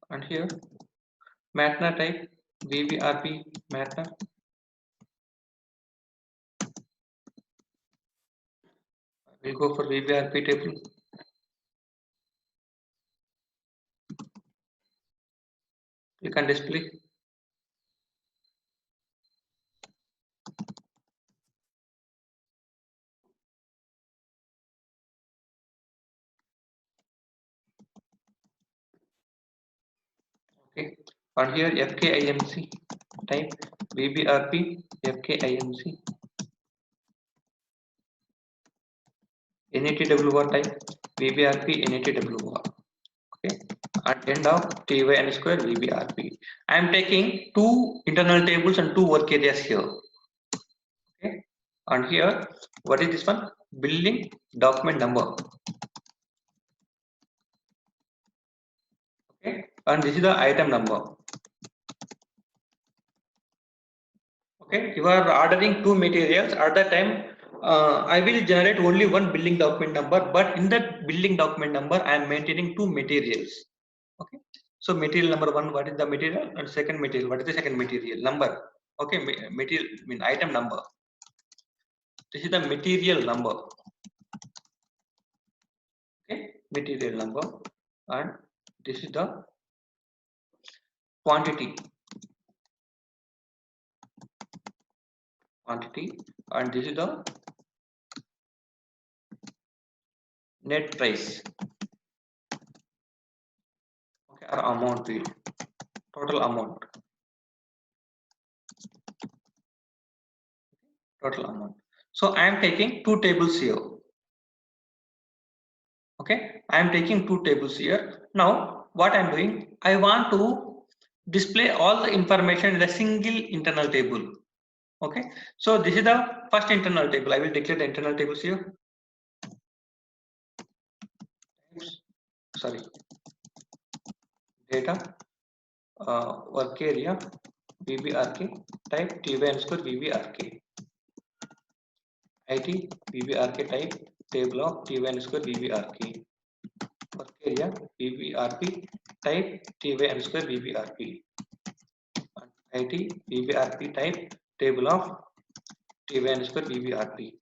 and here MATNA type VBRP MATNA. We'll go for VBRP table. Click on display. Okay, and here FKIMC type VBRP FKIMC. NATWR type VBRP NATWR. Okay, at end of TYN square VBRP. I am taking two internal tables and two work areas here. Okay, and here what is this one? Billing document number. Okay, and this is the item number. Okay, you are ordering two materials at that time. I will generate only one billing document number, but in that billing document number, I am maintaining two materials. Okay, so material number one, what is the material, and second material, what is the second material number? Okay, material mean item number. This is the material number. Okay, material number, and this is the quantity. And this is the net price. Okay, or amount field, total amount. Total amount. So I am taking two tables here. Okay, I am taking two tables here. Now what I am doing, I want to display all the information in a single internal table. Okay, so this is the first internal table. I will declare the internal tables here. Sorry, data work area VBRK type TY underscore VBRK. IT VBRK type table of TY underscore VBRK. Work area VBRP type TY underscore VBRP. IT VBRP type table of TY underscore VBRP.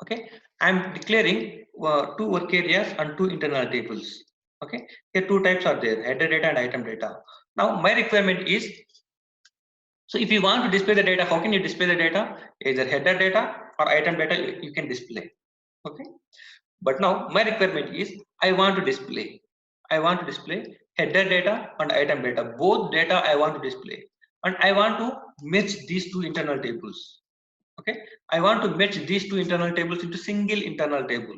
Okay, I am declaring two work areas and two internal tables. Okay, here two types are there, header data and item data. Now my requirement is, so if you want to display the data, how can you display the data? Either header data or item data you can display. Okay, but now my requirement is I want to display header data and item data. Both data I want to display, and I want to merge these two internal tables. Okay, I want to merge these two internal tables into single internal table.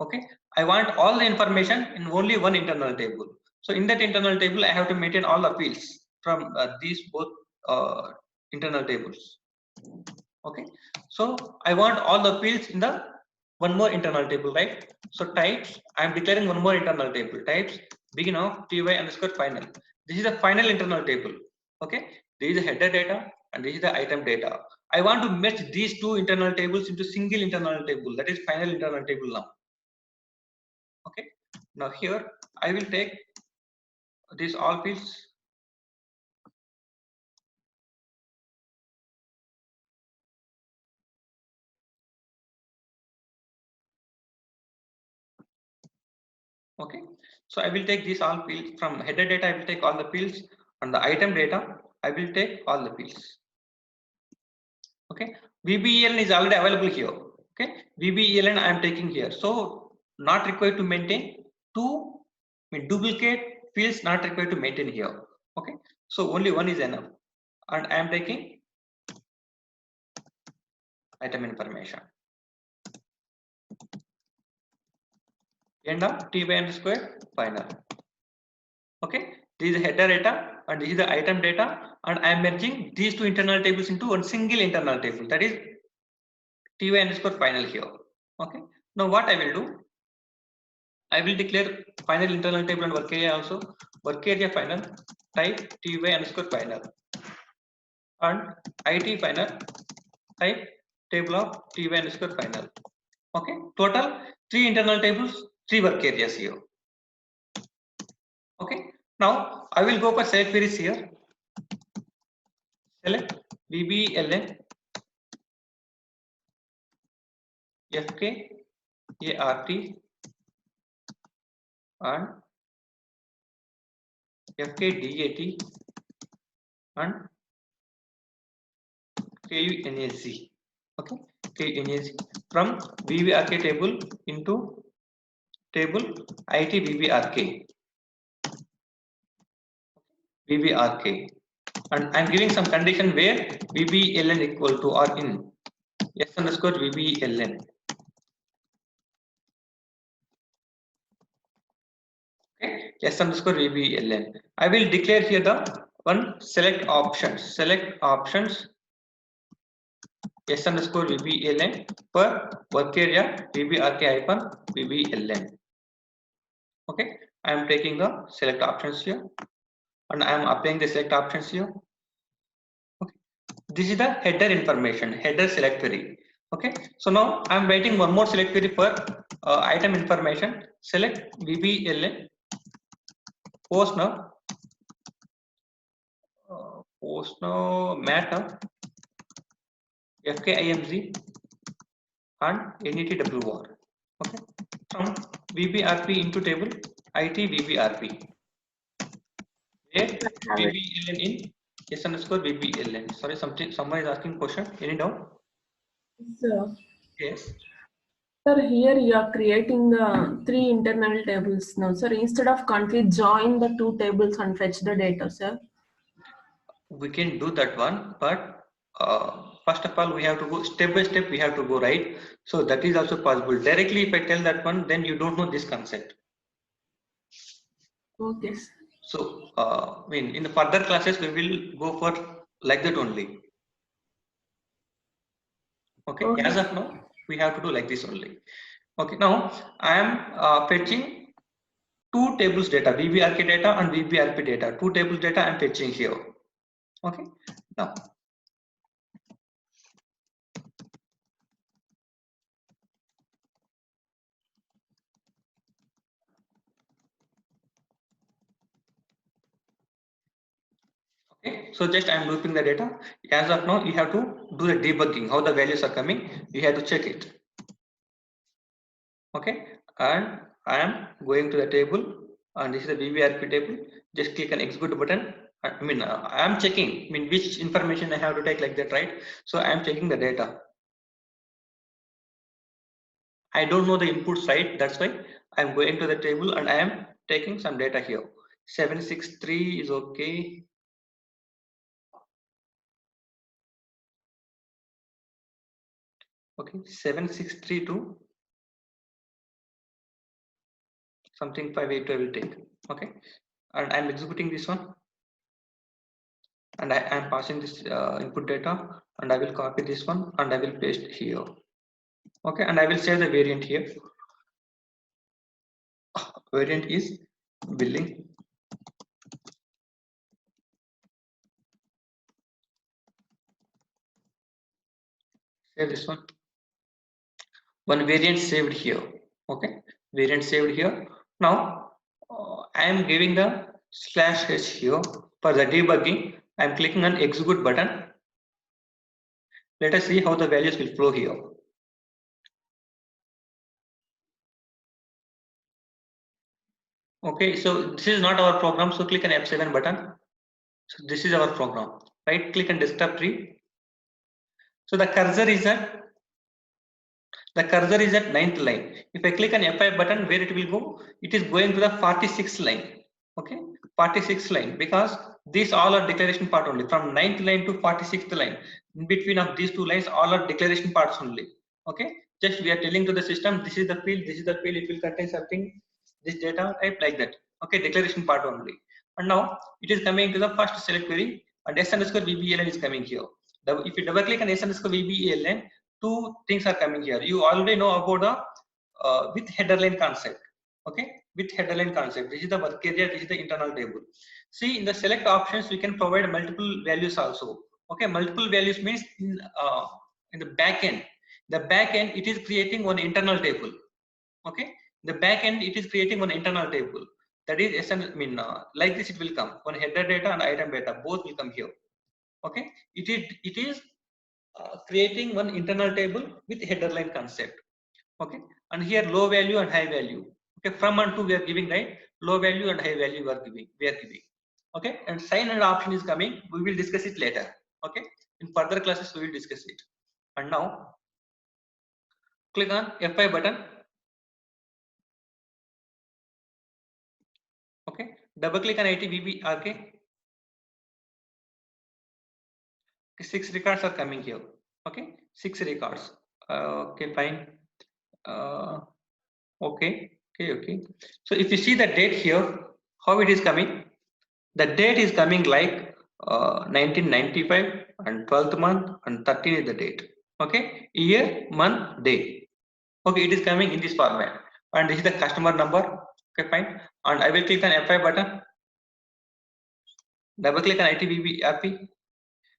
Okay, I want all the information in only one internal table. So in that internal table, I have to maintain all the fields from these both internal tables. Okay, so I want all the fields in the one more internal table, right? So types, I am declaring one more internal table. Types begin of TY underscore final. This is the final internal table. Okay, this is the header data and this is the item data. I want to merge these two internal tables into single internal table, that is final internal table now. Okay, now here I will take these all fields. Okay, so I will take these all fields from header data. I will take all the fields, and the item data I will take all the fields. Okay, VBELN is already available here. Okay, VBELN I am taking here, so not required to maintain two duplicate fields, not required to maintain here. Okay, so only one is enough, and I am taking item information. End of TY underscore final. Okay, this is header data and this is the item data, and I am merging these two internal tables into one single internal table, that is TY underscore final here. Okay, now what I will do, I will declare final internal table and work area also. Work area final type TY underscore final and IT final type table of TY underscore final. Okay, total three internal tables, three work areas here. Okay, Now I will go for select queries here. Select VBELN FKART and FKDAT and KUNAC. Okay, KUNAC from VBRK table into table IT VBRK. VBRK, and I'm giving some condition where VBELN equal to or in S underscore VBELN. Okay, S underscore VBELN. I will declare here the one select options. Select options S underscore VBELN per work area VBRK hyphen VBELN. Okay, I am taking the select options here and I am applying the select options here. Okay, this is the header information, header select query. Okay, so now I am writing one more select query for item information. Select VBELN post now matter FKIMZ and NETWR. Okay, from VBRP into table IT VBRP. Where VBELN in S underscore VBELN. Sorry, someone is asking question. Any doubt? So, Yes. sir, here you are creating the 3 internal tables now, sir. Instead of currently join the 2 tables and fetch the data, sir. We can do that one, but first of all, we have to go step by step. We have to go right. So that is also possible. Directly, if I tell that one, then you don't know this concept. Okay, sir. So, I mean, in the further classes, we will go for like that only. Okay. As of now, we have to do like this only. Okay. Now, I am fetching 2 tables data, VBRK data and VBRP data. 2 tables data I am fetching here. Okay. Now, okay, so just I am looping the data. As of now, you have to do the debugging, how the values are coming, you have to check it. Okay, and I am going to the table, and this is the VBRP table. Just click on execute button. I mean, I am checking, I mean, which information I have to take like that, right? So I am checking the data. I don't know the input side, that's why I am going to the table and I am taking some data here. 763 is okay. Okay, 763 something 582 I will take. Okay, and I'm executing this one, and I am passing this input data, and I will copy this one and I will paste here. Okay, and I will save the variant here. Variant is billing. Save this one. One variant saved here. Okay, variant saved here. Now I am giving the /h here for the debugging. I am clicking on execute button. Let us see how the values will flow here. Okay, so this is not our program, so click on F7 button. So this is our program. Right click on desktop tree. So the cursor is at 9th line. If I click on F5 button, where it will go? It is going to the 46th line. Okay, 46th line, because these all are declaration part only. From 9th line to 46th line, in between of these 2 lines, all are declaration parts only. Okay, just we are telling to the system, this is the field, this is the field, it will contain something, this data type like that. Okay, declaration part only. And now it is coming to the first select query, and S underscore VBELN is coming here. If you double click on S underscore VBELN, 2 things are coming here. You already know about the with header line concept. Okay, with header line concept. This is the work area, this is the internal table. See, in the select options, we can provide multiple values also. Okay, multiple values means in the back end. The back end, it is creating one internal table. Okay, the back end, it is creating one internal table. That is essential. I mean, like this it will come. One header data and item data both will come here. Okay, it is creating one internal table with header line concept. Okay, and here low value and high value. Okay, from and to we are giving, right? Low value and high value we are giving. Okay, and sign and option is coming. We will discuss it later. Okay, in further classes we will discuss it. And now click on F5 button. Okay, double click on ITBBRK. 6 records are coming here. Okay, 6 records. Okay, fine. Okay. So if you see the date here, how it is coming? The date is coming like 1995 and 12th month and 13 is the date. Okay, year, month, day. Okay, it is coming in this format. And this is the customer number. Okay, fine. And I will click on F5 button. Double click on ITBBRP.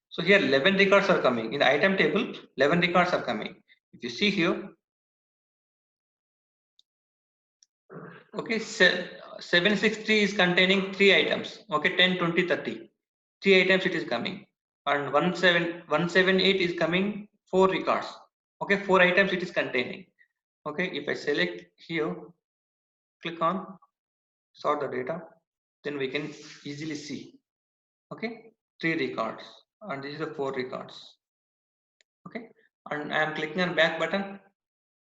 So here 11 records are coming. In the item table, 11 records are coming. If you see here, okay, 763 is containing 3 items. Okay, 10, 20, 30. 3 items it is coming. And 178 is coming 4 records. Okay, 4 items it is containing. Okay, if I select here, click on sort the data, then we can easily see. Okay, 3 records. And this is the 4 records. Okay, and I am clicking on back button.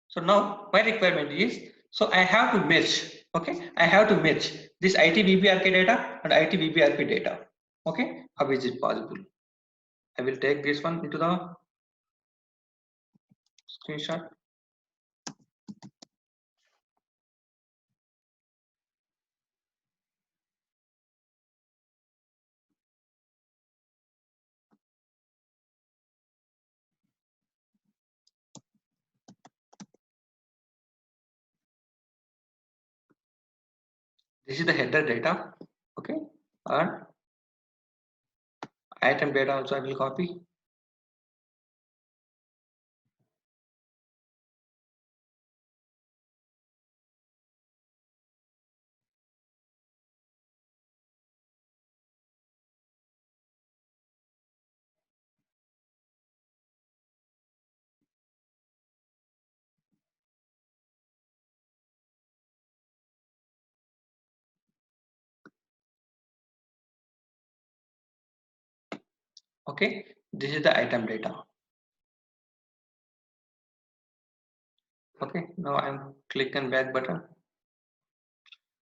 So now my requirement is, so I have to merge. Okay, I have to merge this ITBBRK data and ITBBRP data. Okay, how is it possible? I will take this one into the screenshot. This is the header data. Okay, and item data also I will copy. Okay, this is the item data. Okay, now I'm clicking back button.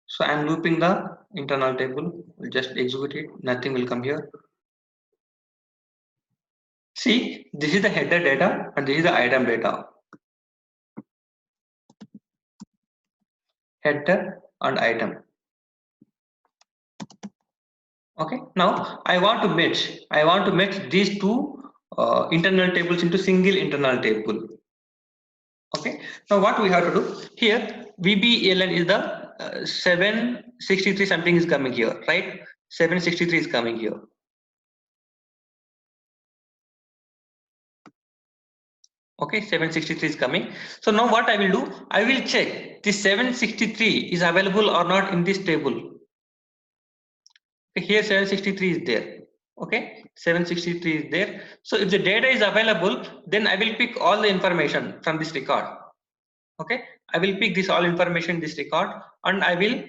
So I'm looping the internal table. We'll just execute it. Nothing will come here. See, this is the header data and this is the item data. Header and item. Okay, now I want to merge these two internal tables into single internal table. Okay, now what we have to do here, VBELN is the 763 something is coming here, right? 763 is coming here. Okay, 763 is coming. So now what I will do, I will check this 763 is available or not in this table. Okay, here 763 is there. Okay, 763 is there. So if the data is available, then I will pick all the information from this record. Okay, I will pick this all information in this record and I will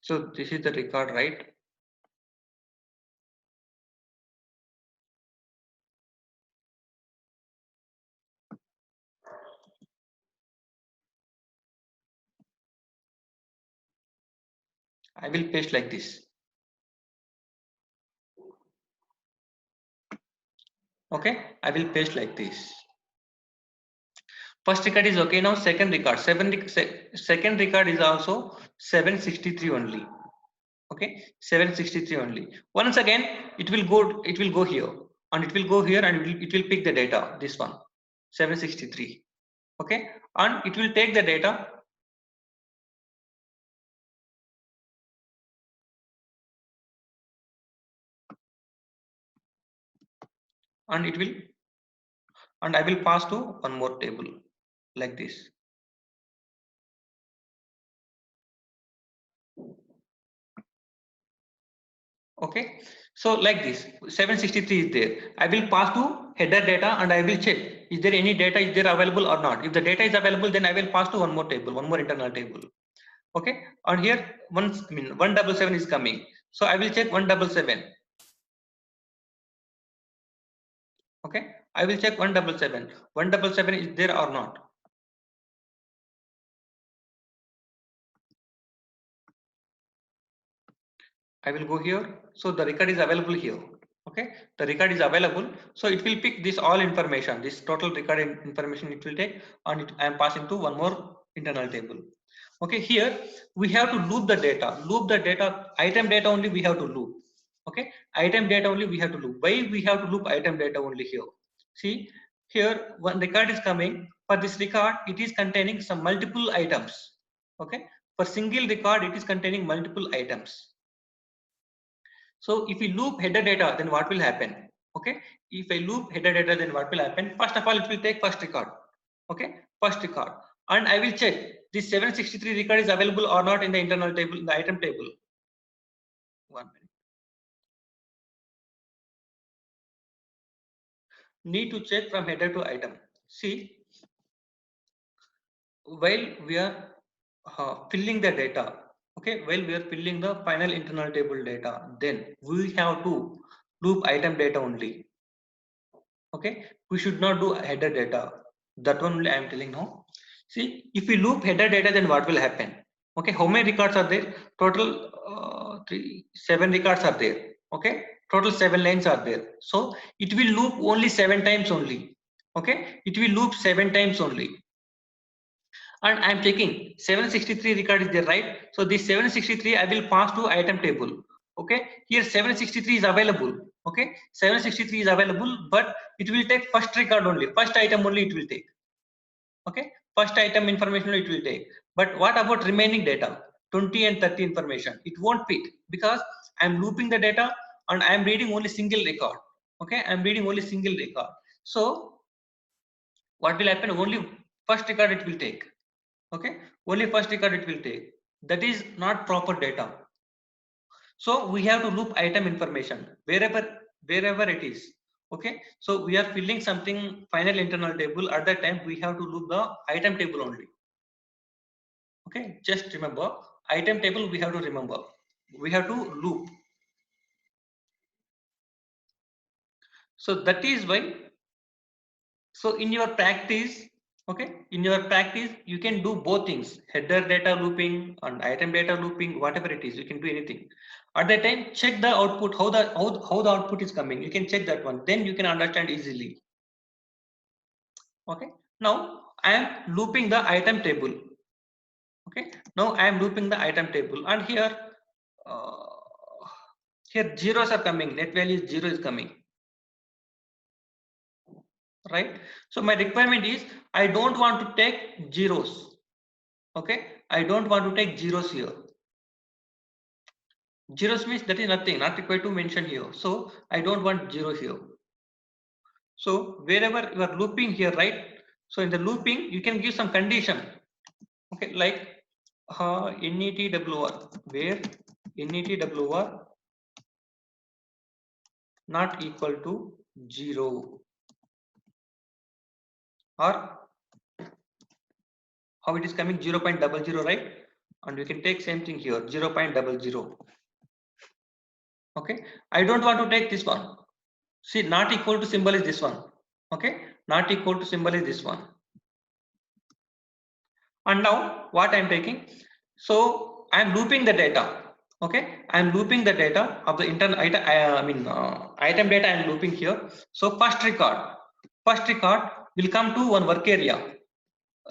so this is the record, right? I will paste like this. Okay, I will paste like this. First record is okay. Now second record, second record is also 763 only. Okay, 763 only. Once again, it will go here and it will go here and it will pick the data. This one, 763. Okay, and it will take the data. and it will, and I will pass to one more table like this. Okay, so like this 763 is there. I will pass to header data and I will check is there any data is there available or not. If the data is available, then I will pass to one more table, one more internal table. Okay, and here 177 is coming, so I will check 177. Okay, I will check 177. 177 is there or not. I will go here, so the record is available here. Okay, the record is available, so it will pick this all information, this total record information it will take, and I am passing to one more internal table. Okay, here we have to loop the data, item data only we have to loop. Okay, item data only we have to loop. Why we have to loop item data only here? See, here one record is coming. For this record, it is containing some multiple items. Okay, for single record, it is containing multiple items. So if we loop header data, then what will happen? Okay, if I loop header data, then what will happen? First of all, it will take first record. Okay, first record, and I will check this 763 record is available or not in the internal table, in the item table. 1 minute. Need to check from header to item. See, while we are filling the data, okay, while we are filling the final internal table data, then we have to loop item data only. Okay, we should not do header data. That one only I am telling now. See, if we loop header data, then what will happen? Okay, how many records are there? Total 7 records are there. Okay, total 7 lines are there. So it will loop only 7 times only. Okay, it will loop 7 times only. And I am checking 763 record is there, right? So this 763 I will pass to item table. Okay, here 763 is available. Okay, 763 is available, but it will take first record only, first item only it will take. Okay, first item information it will take. But what about remaining data? 20 and 30 information, it won't fit because I am looping the data and I am reading only single record. Okay, I am reading only single record. So what will happen? Only first record it will take. Okay, only first record it will take. That is not proper data. So we have to loop item information wherever it is. Okay, so we are filling something final internal table. At that time we have to loop the item table only. Okay, just remember item table we have to remember. We have to loop. So that is why. So in your practice, okay, in your practice you can do both things: header data looping and item data looping. Whatever it is, you can do anything. At that time, check the output, how the output is coming. You can check that one. Then you can understand easily. Okay. Now I am looping the item table. Okay. Now I am looping the item table, and uh, here zeros are coming. Net value 0 is coming. Right. So my requirement is I don't want to take zeros. Okay, I don't want to take zeros here. Zeros means that is nothing, not required to mention here. So I don't want zero here. So wherever you are looping here, right? So in the looping, you can give some condition. Okay, like netwr, where netwr not equal to 0, or how it is coming 0.00, right? And you can take same thing here 0.00. Okay, I don't want to take this one. See, not equal to symbol is this one. Okay, not equal to symbol is this one. And now what I am taking? So I am looping the data. Okay, I am looping the data of the internal item. Item data I am looping here. So first record will come to one work area,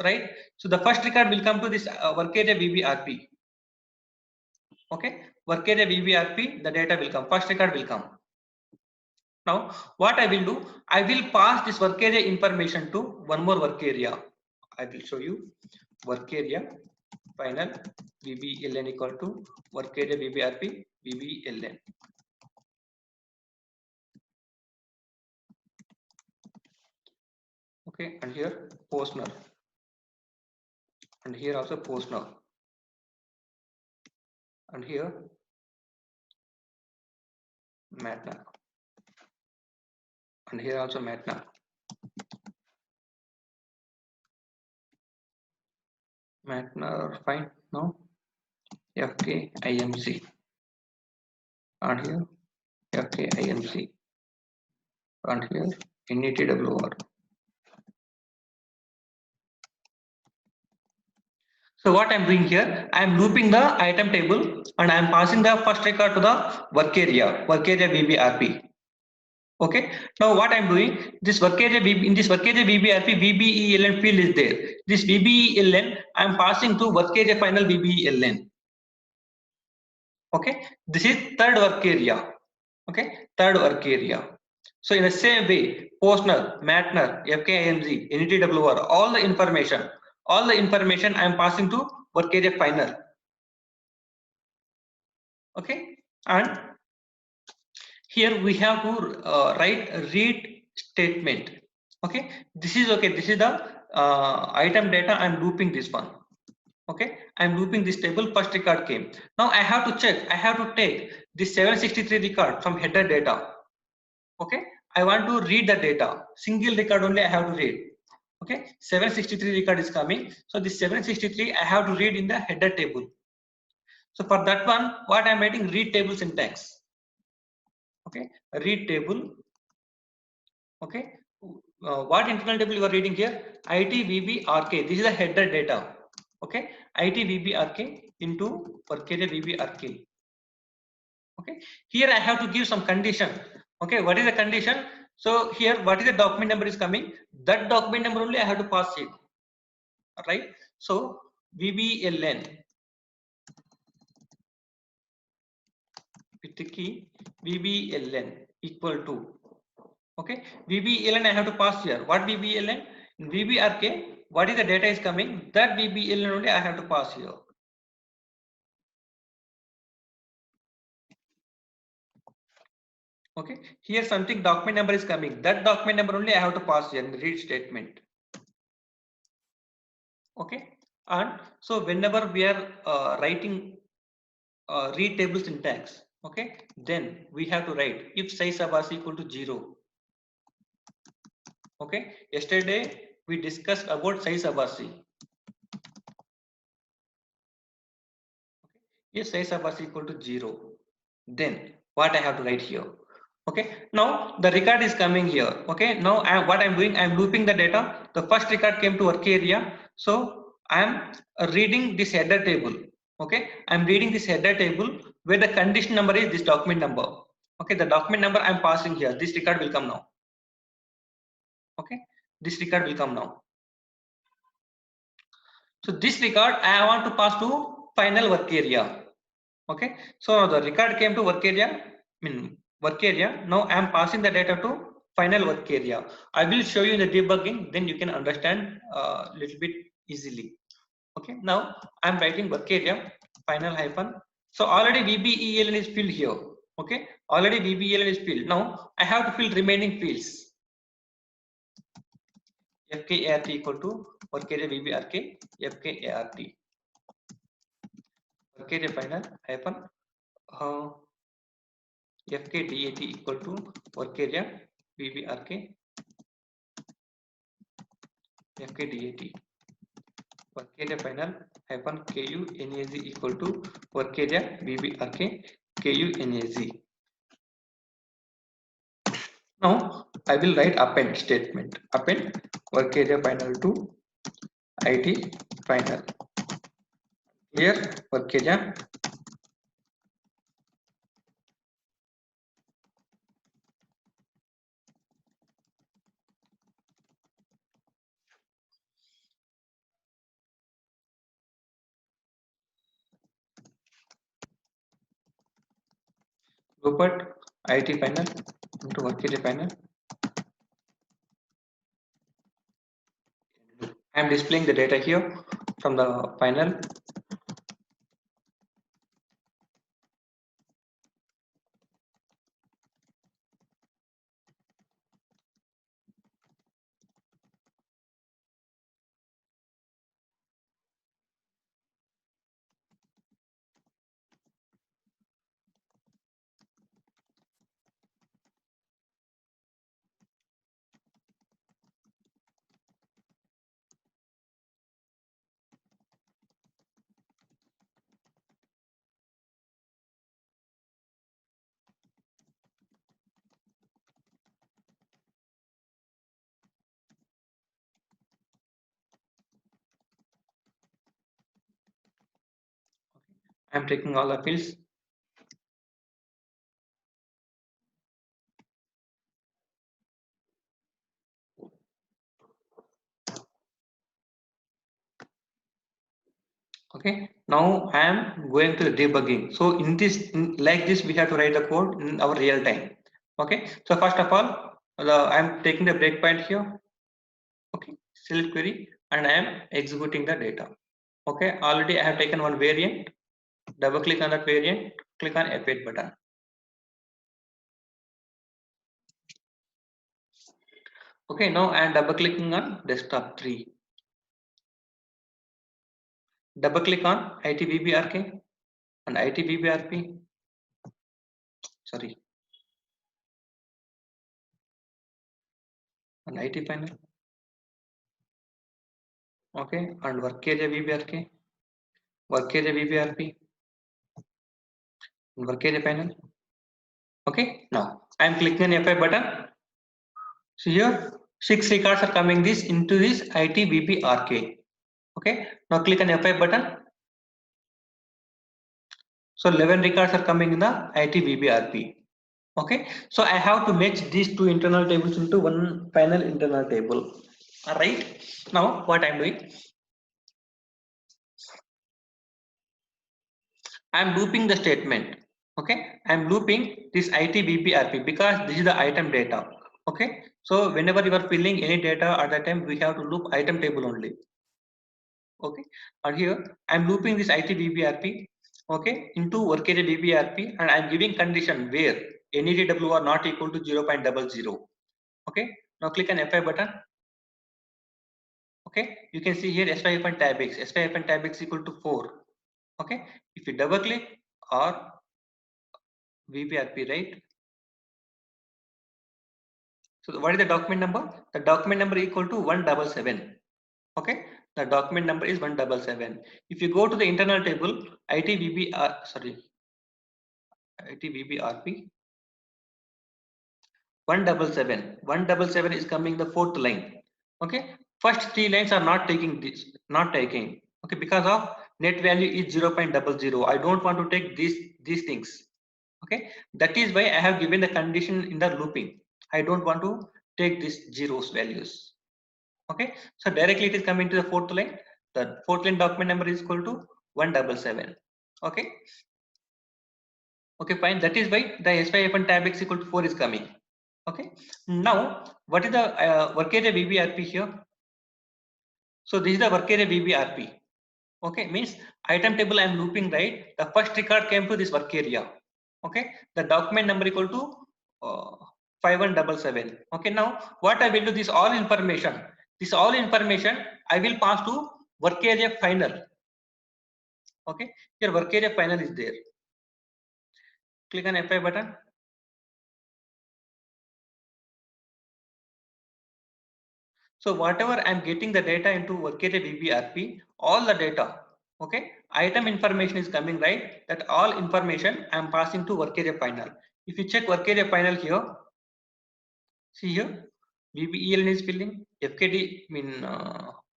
right? So the first record will come to this work area VBRP. Okay, work area VBRP. The data will come. First record will come. Now what I will do, I will pass this work area information to one more work area. I will show you work area final VBLN equal to work area VBRP VBLN. Okay, and here Postner, and here also Postner, and here Matna, and here also Matna. Matna, fine. Now FKIMC, and here FKIMC, and here NETWR. So what I'm doing here, I'm looping the item table and I'm passing the first record to the work area VBRP. Okay. Now what I'm doing, this work area in this work area VBRP VBELN field is there. This VBELN I'm passing to work area final VBELN. Okay. This is third work area. Okay. Third work area. So in the same way, Postner, Matner, FKIMG, NETWR, all the information I'm passing to work area final. Okay, and here we have to write a read statement. Okay, this is okay. This is the item data. I'm looping this one. Okay, I'm looping this table. First record came. Now I have to check. I have to take this 763 record from header data. Okay, I want to read the data. Single record only I have to read. Okay, 763 record is coming. So this 763 I have to read in the header table. So for that one, what I'm writing, read table syntax. Okay, read table. Okay, what internal table you are reading here? ITVBRK. This is the header data. Okay, ITVBRK into work area VBRK. Okay, here I have to give some condition. Okay, what is the condition? So here, what is the document number is coming? That document number only I have to pass it. Right. So VBLN with the key VBLN equal to. Okay, VBLN I have to pass here. What VBLN? In VBRK, what is the data is coming? That VBLN only I have to pass here. Okay, here something document number is coming. That document number only I have to pass here in the read statement. Okay, and so whenever we are writing read table syntax, okay, then we have to write if size abas equal to 0. Okay, yesterday we discussed about size abasi. If size abas equal to 0, then what I have to write here? Okay, now the record is coming here. Okay, now what I'm doing, I'm looping the data. The first record came to work area, so I'm reading this header table. Okay, I'm reading this header table where the condition number is this document number. Okay, the document number I'm passing here. This record will come now. Okay, this record will come now. So this record I want to pass to final work area. Okay, so the record came to work area. Work area. Now I am passing the data to final work area. I will show you in the debugging, then you can understand a little bit easily. Okay, now I am writing work area final hyphen. So already VBELN is filled here. Okay, already VBELN is filled. Now I have to fill remaining fields. FKART equal to work area VBRK FKART. Work area final hyphen. FKDAT equal to work area VBRK FKDAT. Work area final hyphen KUNAZ equal to work area VBRK KUNAZ. Now I will write append statement. Append work area final to IT final. Here work area Rupert IT final into work area final. I am displaying the data here from the final. I'm taking all the fields. Okay, now I am going to the debugging. So in this, like this, we have to write the code in our real time. Okay, so first of all, I am taking the breakpoint here. Okay, select query, and I am executing the data. Okay, already I have taken one variant. Double click on that variant, click on F8 button. Okay, now I am double clicking on desktop 3. Double click on ITBBRK and ITBBRP. Sorry, on IT panel. Okay, and work area BBRK, work area BBRP, and work area panel. Okay, now I am clicking on F5 button. So here 6 records are coming this into this ITBBRK. Okay, now click on F5 button. So 11 records are coming in the ITBBRP. Okay, so I have to match these two internal tables into one final internal table. All right, now what I'm doing, I'm looping the statement. Okay, I'm looping this ITBBRP because this is the item data. Okay, so whenever you are filling any data at that time, we have to loop item table only. Okay, and here I'm looping this ITBBRP. Okay, into work area BBRP, and I'm giving condition where NEDW are not equal to 0.00. Okay, now click on F5 button. Okay, you can see here SY tab X, SY tab X equal to 4. Okay, if you double click or VBRP, right? So what is the document number? The document number equal to 177. Okay, the document number is 177. If you go to the internal table, ITBBRP 177. 177 is coming the fourth line. Okay, first 3 lines are not taking this, not taking. Okay, because of net value is 0.00. I don't want to take these things. Okay, that is why I have given the condition in the looping. I don't want to take these zeros values. Okay, so directly it is coming to the fourth line. The fourth line document number is equal to 177. Okay, okay, fine. That is why the SY tab X equal to 4 is coming. Okay, now what is the work area BBRP here? So this is the work area BBRP. Okay, means item table I am looping, right? The first record came to this work area. Okay, the document number equal to 5177. Okay, now what I will do, this all information I will pass to work area final. Okay, here work area final is there. Click on F5 button. So whatever I'm getting the data into work area BBRP, all the data, okay, item information is coming, right? That all information I'm passing to work area final. If you check work area final here, see here, BBELN is filling, FKD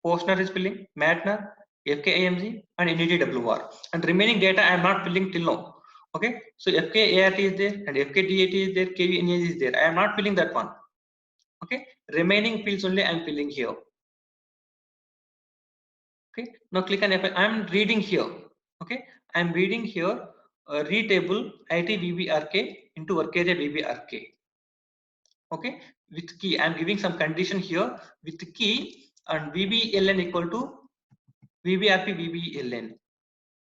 Postner is filling, Matner, FKAMG, and NEDWR. And remaining data I am not filling till now. Okay, so FKART is there and FKDAT is there, KVNAG is there. I am not filling that one. Okay, remaining fields only I am filling here. Okay, now click on F. I am reading here. Okay, I am reading here read table ITBBRK into work area BBRK. Okay, with key I am giving some condition here with key and BBLN equal to BBRP BBLN.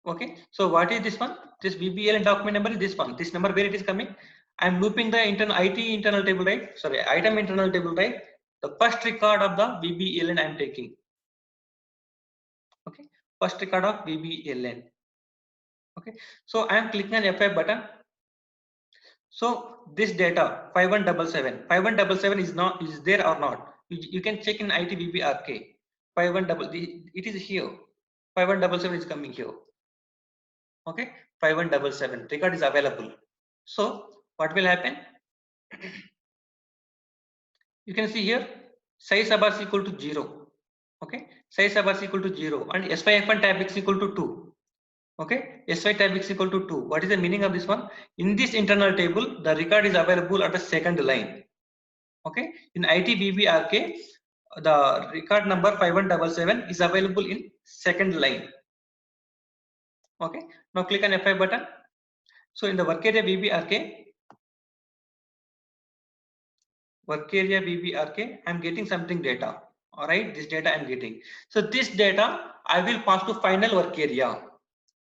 Okay, so what is this one? This BBLN document number is this one. This number where it is coming? I am looping the internal IT internal table, right? Sorry, item internal table, right? The first record of the BBLN I am taking. Okay, first record of BBLN. Okay, so I am clicking on F5 button. So this data 5177 is there or not? You can check in ITBBRK 5177. It is here. 5177 is coming here. Okay, 5177 record is available. So what will happen? You can see here size abars equal to 0. Okay, size abars equal to 0 and SY tab X equal to 2. Okay, SY tab is equal to 2. What is the meaning of this one? In this internal table, the record is available at the second line. Okay, in ITVBRK, the record number 5177 is available in second line. Okay, now click on F5 button. So in the work area VBRK, I'm getting something data. All right, this data I'm getting. So this data I will pass to final work area.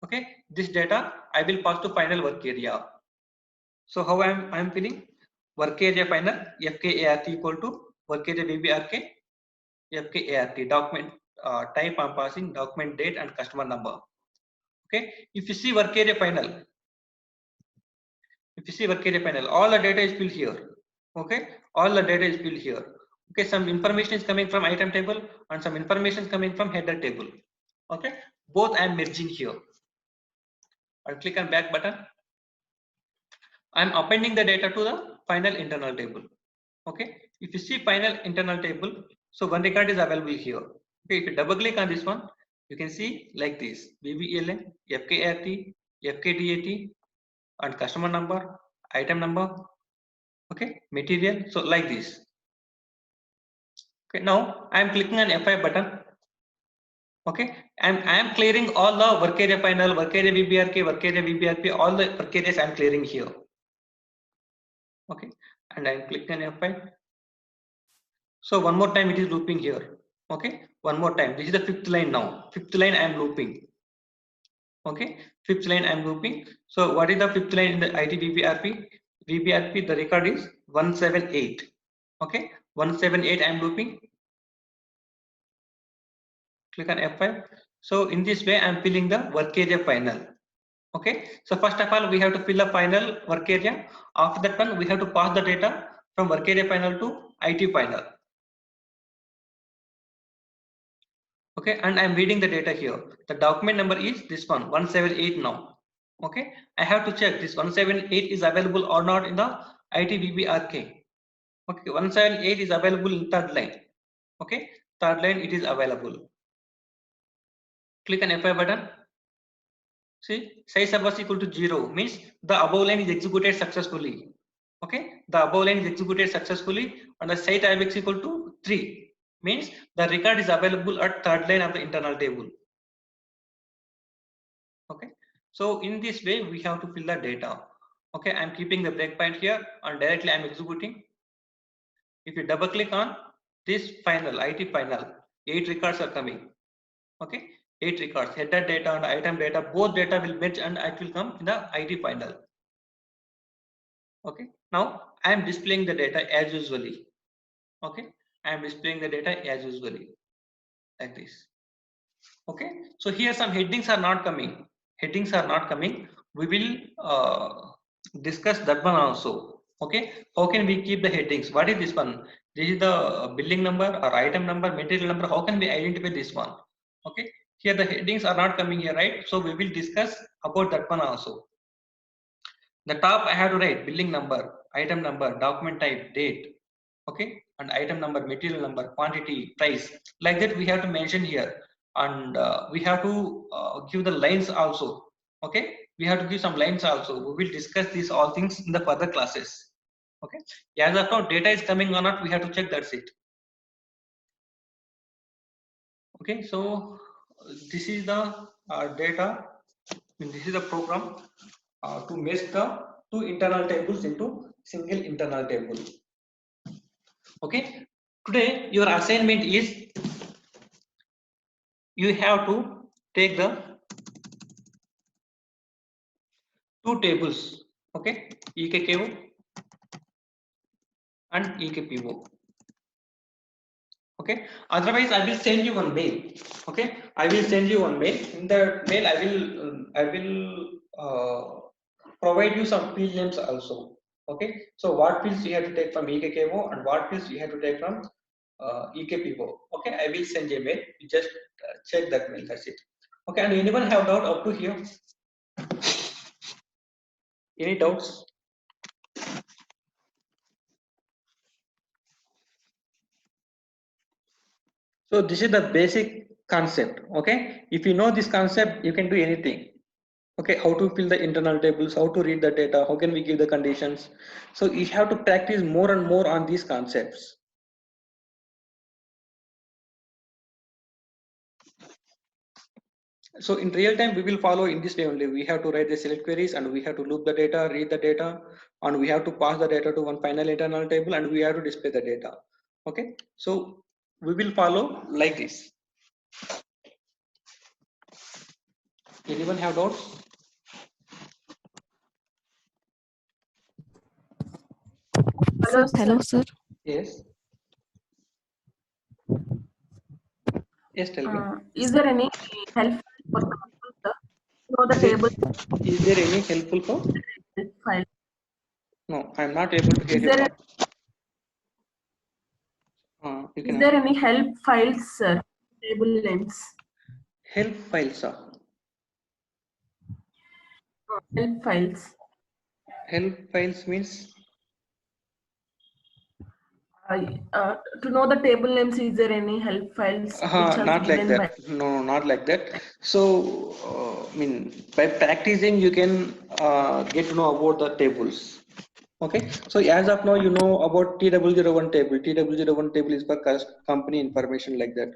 Okay, this data I will pass to final work area. So how I'm filling work area final FKART equal to work area VBRK FKART document type I'm passing document date and customer number. Okay, if you see work area final, all the data is filled here. Okay, all the data is filled here. Okay, some information is coming from item table and some information is coming from header table. Okay, both I am merging here. I'll click on back button. I'm appending the data to the final internal table. Okay, if you see final internal table, so one record is available here. Okay, if you double click on this one, you can see like this: VBELN, FKRT, FKDAT, and customer number, item number. Okay, material. So like this. Okay, now I am clicking on F5 button. Okay, I am clearing all the work area final, work area VBRK, all the work areas I am clearing here. Okay, and I am clicking on F5. So one more time it is looping here. Okay, one more time. This is the fifth line now. Fifth line I am looping. Okay, fifth line I am looping. So what is the fifth line in the ITVBRP? VBRP, the record is 178. Okay, 178 I am looping. Click on F5. So in this way I am filling the work area final. Okay, so first of all we have to fill a final work area. After that one we have to pass the data from work area final to IT final. Okay, and I'm reading the data here. The document number is this one, 178 now. Okay, I have to check this 178 is available or not in the ITVBRK. Okay, 178 is available in third line. Okay, third line it is available. Click on F5 button. See, size was equal to 0 means the above line is executed successfully. Okay, the above line is executed successfully and the site IBX equal to 3 means the record is available at third line of the internal table. Okay, so in this way we have to fill the data. Okay, I'm keeping the breakpoint here and directly I'm executing. If you double click on this final IT final, 8 records are coming. Okay, 8 records, header data and item data, both data will merge and it will come in the IT final. Okay, now I am displaying the data as usually. Okay, I am displaying the data as usually like this. Okay, so here some headings are not coming. Headings are not coming. We will discuss that one also. Okay, how can we keep the headings? What is this one? This is the billing number or item number, material number. How can we identify this one? Okay, here the headings are not coming here, right? So we will discuss about that one also. The top I have to write billing number, item number, document type, date. Okay, and item number, material number, quantity, price. Like that we have to mention here, and we have to give the lines also. Okay, we have to give some lines also. We will discuss these all things in the further classes. Okay, as of now data is coming or not, we have to check. That's it. Okay, so this is the data. This is the program to merge the two internal tables into single internal table. Okay, today your assignment is you have to take the two tables. Okay, EKKO and EKPO. Okay, otherwise I will send you one mail. Okay, I will send you one mail. In the mail I will provide you some field names also. Okay, so what fields you have to take from EKKO and what fields you have to take from EKPO. Okay, I will send you a mail. You just check that mail. That's it. Okay, and anyone have doubt up to here? Any doubts? So this is the basic concept. Okay, if you know this concept, you can do anything. Okay, how to fill the internal tables, how to read the data, how can we give the conditions. So you have to practice more and more on these concepts. So in real time, we will follow in this way only. We have to write the select queries and we have to loop the data, read the data, and we have to pass the data to one final internal table and we have to display the data. Okay, so we will follow like this. Anyone have doubts? Hello, Hello, sir. Yes. Yes, tell me. Is there any help for people, sir? Know the Is, it, table is there any helpful for? file. No, I'm not able to hear Is you. there You is can there any help files, sir? Table names. help files. Help files. Help files means To know the table names, is there any help files which are not like given by? that. No, not like that. So, I mean, by practicing, you can get to know about the tables. Okay. So as of now, you know about TW01 table. TW01 table is for company information like that.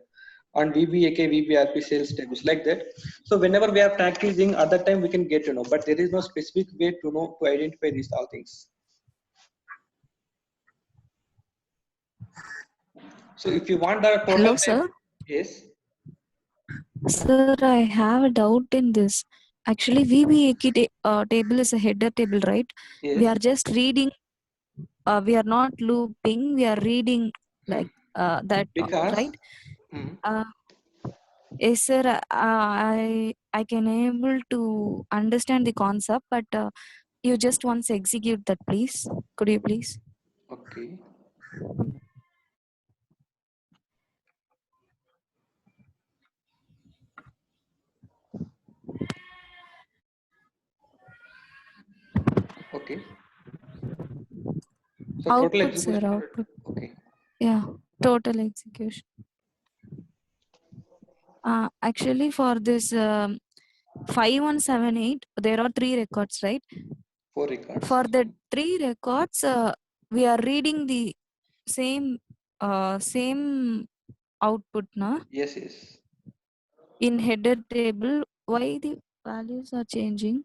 And VBAK, VBRP sales tables like that. So whenever we are practicing, at that time we can get to know. But there is no specific way to know to identify these all things. So if you want the total Hello, time, sir. yes. Sir, I have a doubt in this. Actually, VBAK table is a header table, right? We Yes. are just reading. We are not looping. We are reading like that, Because right? Yes, sir. I can able to understand the concept, but you just once execute that, please. Could you please? okay. Okay. So total Output, sir. execution. Output. Okay. Yeah. Total execution. Actually, for this 5178, there are 3 records, right? 4 records. For the 3 records, we are reading the same output, na? Yes, yes. In header table. Why the values are changing?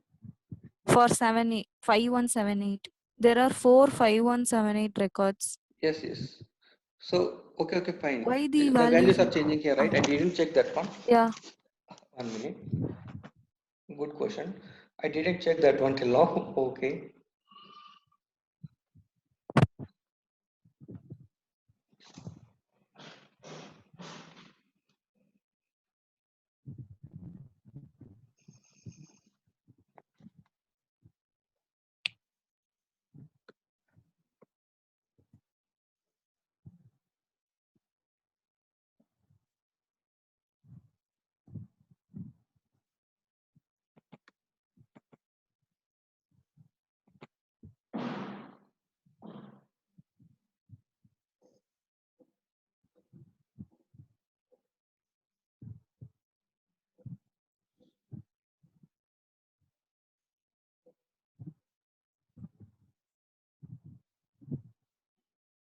For 5178, there are 4 5178 records. Yes, yes. So okay, fine. Why the The values values are are changing here, right? I didn't check that one. yeah. 1 minute. Good question. I didn't check that one till now. Okay.